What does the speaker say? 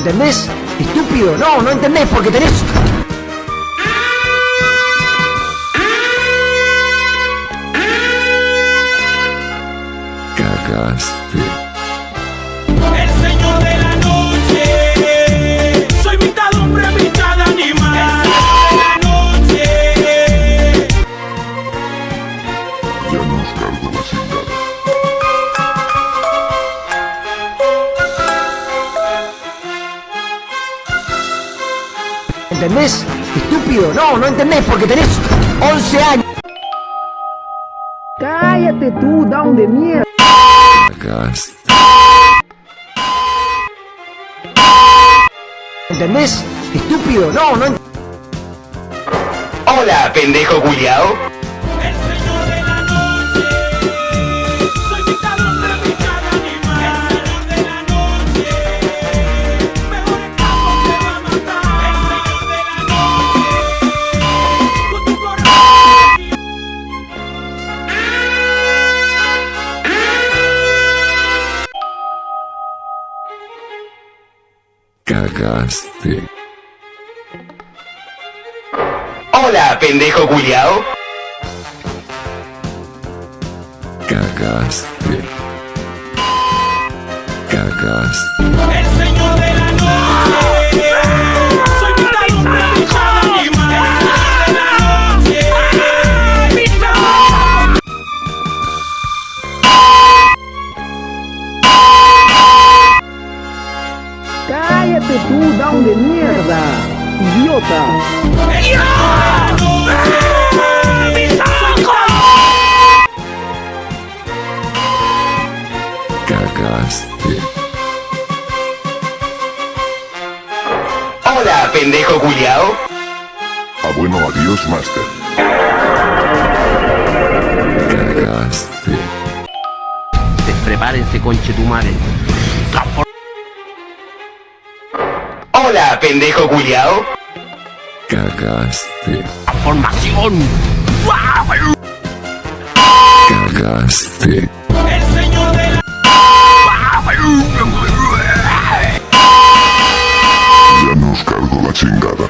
¿Entendés? Estúpido, no entendés porque tenés... Cagaste. El señor de la noche, soy mitad hombre, mitad animal. El señor de la noche. Ya nos cargo la chingada. ¿Entendés? Estúpido, no entendés porque tenés 11 años. Cállate tú, down de mierda. Cagaste. ¿Entendés? Estúpido, no entendés. Hola, pendejo culiao. El señor de la noche, soy mitad hombre, mitad animal. El señor de la noche, mejor escapo te va a matar. El señor de la noche, con tu corazón. Cagaste. Hola, pendejo culiao. Cagaste. Cagaste. El señor de la noche, soy mitad hombre, mitad animal. El señor de la noche, mitad. Cállate tú, down de mierda. Idiota. Cagaste. Hola, pendejo culiao. Ah, bueno, adiós, Master. Cagaste. Prepárense, conchetumare. Hola, pendejo culiao. Cagaste. Formación. Cagaste. El señor de la Ya nos cargo la chingada.